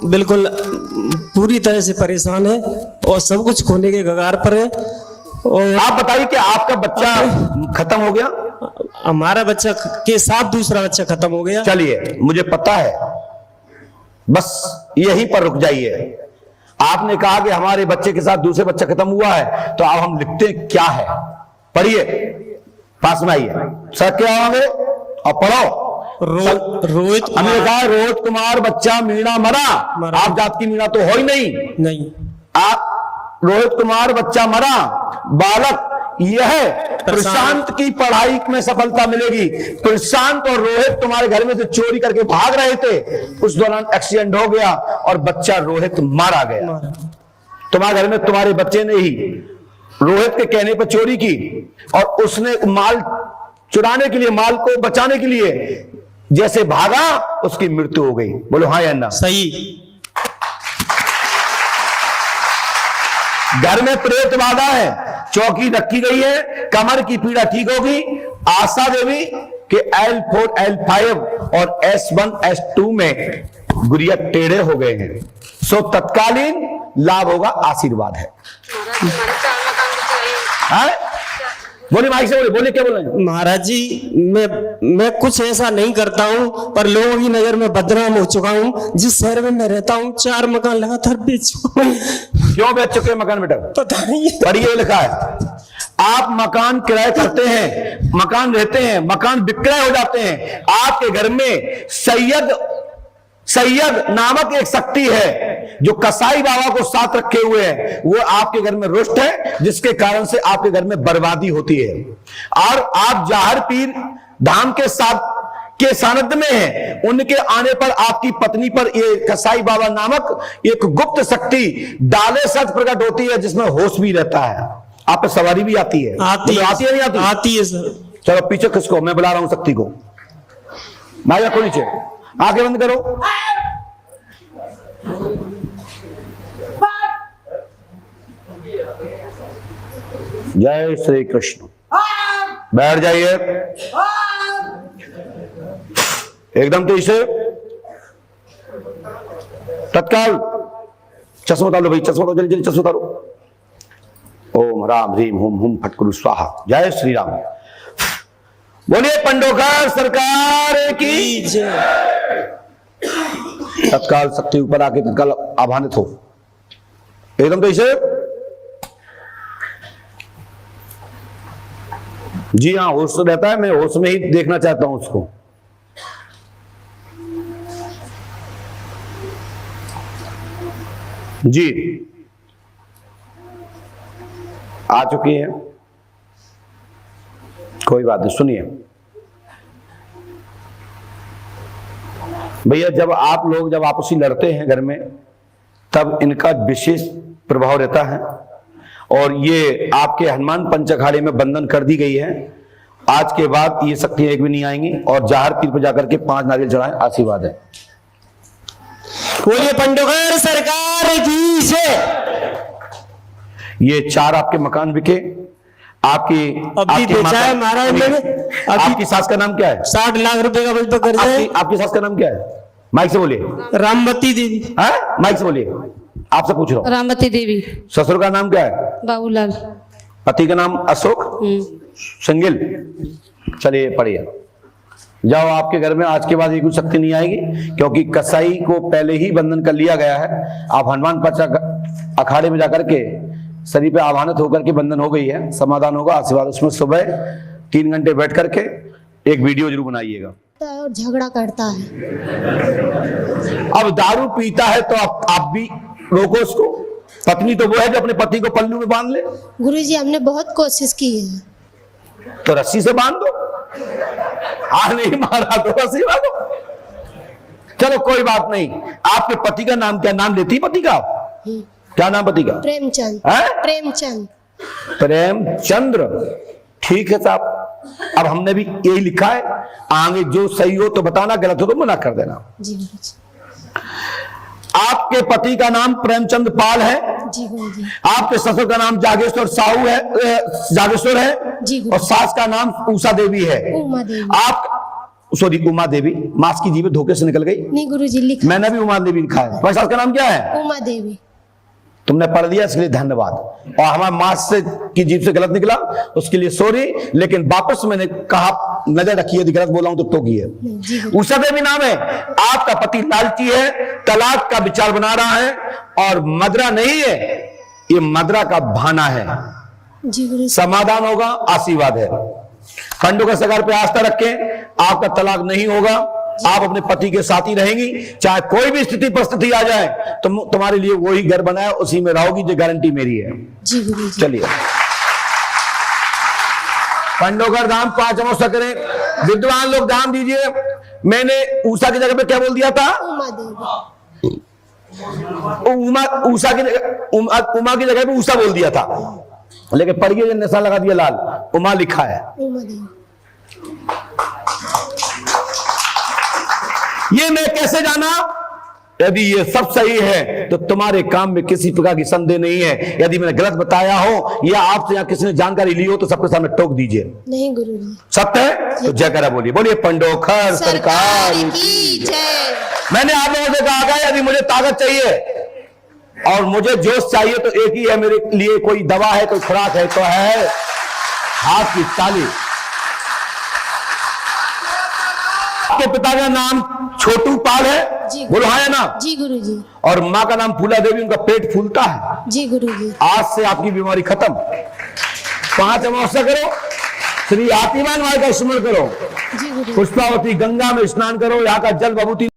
बिल्कुल पूरी तरह से परेशान है और सब कुछ खोने के कगार पर है। और आप बताइए कि आपका बच्चा खत्म हो गया? हमारा बच्चा के साथ दूसरा बच्चा खत्म हो गया। चलिए, मुझे पता है, बस यहीं पर रुक जाइए। आपने कहा कि हमारे बच्चे के साथ दूसरे बच्चा खत्म हुआ है, तो अब हम लिखते हैं क्या है, पढ़िए, पास में आइए, सर क्या होंगे और पढ़ो। रोहित हमने कहा रोहित कुमार बच्चा मीणा मरा। आप जात की मीणा तो हो ही नहीं। आप रोहित कुमार बच्चा मरा, बालक यह प्रशांत की पढ़ाई में सफलता मिलेगी। प्रशांत और रोहित तुम्हारे घर में से चोरी करके भाग रहे थे, उस दौरान एक्सीडेंट हो गया और बच्चा रोहित मारा गया। तुम्हारे घर में तुम्हारे बच्चे ने ही रोहित के कहने पर चोरी की और उसने माल चुराने के लिए, माल को बचाने के लिए जैसे भागा, उसकी मृत्यु हो गई। बोलो हाँ या ना? सही। घर में प्रेत बाधा है, चौकी रखी गई है, कमर की पीड़ा ठीक होगी। आशा देवी के L4 L5 और S1 S2 में गुड़िया टेढ़े हो गए हैं, सो तत्कालीन लाभ होगा, आशीर्वाद है। बोले माइक से बोले, बोले क्या बोल रहे हैं? महाराज जी, मैं कुछ ऐसा नहीं करता हूँ, पर लोगों की नजर में बदनाम हो चुका हूँ। जिस शहर में मैं रहता हूँ 4 मकान लगातार बेच चुका हूँ। क्यों बेच चुके हैं मकान बेटा? पता नहीं। पढ़िए, लिखा है, आप मकान किराए करते हैं, मकान रहते हैं, मकान विक्रय हो जाते हैं। आपके घर में सैयद नामक एक शक्ति है जो कसाई बाबा को साथ रखे हुए है, वो आपके घर में रुष्ट है, जिसके कारण से आपके घर में बर्बादी होती है। और आप जाहर पीर धाम के साथ के सानिध्य में है, उनके आने पर आपकी पत्नी पर ये कसाई बाबा नामक एक गुप्त शक्ति डाले सच प्रकट होती है, जिसमें होश भी रहता है। आप पे सवारी भी आती है? आती है नहीं आती? आती है सर। चलो पीछे किसको? मैं बुला रहा हूं शक्ति को। भाई रखो नीचे, आंखें बंद करो। जय श्री कृष्ण। बैठ जाइए एकदम तेज से। तत्काल चश्मा उतारो भाई, चश्मा उतारो, जल्दी जल्दी चश्मा उतारो। ओम राम ह्रीम हुम हुम फटकुरु स्वाहा। जय श्री राम। बोलिए पंडोकर सरकार की जय। तत्काल शक्ति ऊपर आके तत्काल आभानित हो, एकदम तेज से। जी हाँ, होश तो रहता है, मैं होश में ही देखना चाहता हूं उसको। जी आ चुकी है, कोई बात नहीं। सुनिए भैया, जब आप लोग जब आपसी लड़ते हैं घर में, तब इनका विशेष प्रभाव रहता है। और ये आपके हनुमान पंच अखाड़े में बंधन कर दी गई है। आज के बाद ये शक्तियां एक भी नहीं आएंगी। और जाहर पीर पर जाकर के 5 नारियल चढ़ाएं, आशीर्वाद है। बोलिए पंडोकर सरकार की जय। ये 4 आपके मकान बिके। आपकी बेचा है महाराज मैंने। आपकी सास का नाम क्या है? 60 लाख रुपए का मुझ पर कर्ज है। आपकी सास का नाम क्या है? माइक से बोलिए। रामवती देवी। माइक से बोलिए, आपसे पूछ रहा हूं। रामवती देवी। ससुर का नाम क्या है? बाबूलाल। पति का नाम अशोक संगिल। चलिए पढ़िए। जाओ, आपके घर में आज के बाद ये कुछ शक्ति नहीं आएगी, क्योंकि कसाई को पहले ही बंधन कर लिया गया है। आप हनुमान पंच अखाड़े में जाकर के शरीर पे आवाहनित होकर के बंधन हो गई है, समाधान होगा, आशीर्वाद। उसमें सुबह 3 घंटे बैठ करके एक वीडियो जरूर बनाइएगा। और झगड़ा करता है। अब दारू पीता है तो आप भी रोको उसको। पत्नी तो वो है जो अपने पति को पल्लू में बांध ले। गुरुजी, हमने बहुत कोशिश की है। तो रस्सी से बांध दो, हाथ नहीं मारा तो रस्सी बांधो। चलो कोई बात नहीं। आपके पति का नाम क्या? नाम लेती पति का? क्या नाम पति का? प्रेमचंद। प्रेमचंद। प्रेमचंद्र। ठीक है साहब, अब हमने भी यही लिखा है। आगे जो सही हो तो बताना, गलत हो तो मना कर देना। जी गुरुजी। आपके पति का नाम प्रेमचंद पाल है। जी गुरुजी। आपके ससुर का नाम जागेश्वर साहू है, जागेश्वर है। जी। और सास का नाम उषा देवी है। उमा देवी। सॉरी उमा देवी, मास्क की जीभ धोखे से निकल गई। नहीं गुरुजी लिखा। मैंने भी उमा देवी लिखा है। भाई साहब का नाम क्या है? उमा देवी। तुमने पढ़ दिया, इसके लिए धन्यवाद। और हमारे मास्क से की जीभ से गलत निकला, उसके लिए सॉरी। लेकिन वापस मैंने कहा, नजर रखिए, यदि गलत बोला हूं तो टोकिए। जी गुरु। उषा देवी नाम है। आपका पति लालची है, तलाक का विचार बना रहा है, और मदरा नहीं है, ये मदरा का बहाना है। जी गुरु। समाधान होगा, आशीर्वाद है। पंडों का सगार पे आस्था रखें, आपका तलाक नहीं होगा। आप अपने पति के साथ ही रहेंगी, चाहे कोई भी स्थिति परिस्थिति आ जाए, तुम्हारे लिए वही घर बनाया, उसी में रहोगी, ये गारंटी मेरी है। जी गुरु जी। चलिए, पंडों का दाम 5 अमावस्या करें। विद्वान लोग दाम दीजिए। मैंने उषा की जगह पे क्या बोल दिया था? उमा देवी। उषा की जगह उमा की जगह पे उषा बोल दिया था, लेकिन पढ़िए, निशान लगा दिया लाल, उमा लिखा है। उमा देवी। ये मैं कैसे जाना? यदि ये सब सही है तो तुम्हारे काम में किसी प्रकार की संदेह नहीं है। यदि मैंने गलत बताया हो या आपसे या किसी ने जानकारी ली हो तो सबके सामने टोक दीजिए। नहीं गुरु जी। सत्य है तो जयकारा बोलिए। बोलिए पंडोखर सरकार की जय। मैंने आप लोगों से कहा था, यदि मुझे ताकत चाहिए और मुझे जोश चाहिए तो एक ही है मेरे लिए, कोई दवा है, कोई खुराक है, तो है हाथ की ताली। आपके पिता का नाम छोटू पाल है? जी बोलो हाँ या ना? जी गुरु जी। और माँ का नाम फूला देवी, उनका पेट फूलता है। जी गुरु जी। आज से आपकी बीमारी खत्म। 5 अमावस्या करो, श्री आतिमान माई का स्मरण करो, जी गुरु। पुष्पावती गंगा में स्नान करो, यहाँ का जल विभूति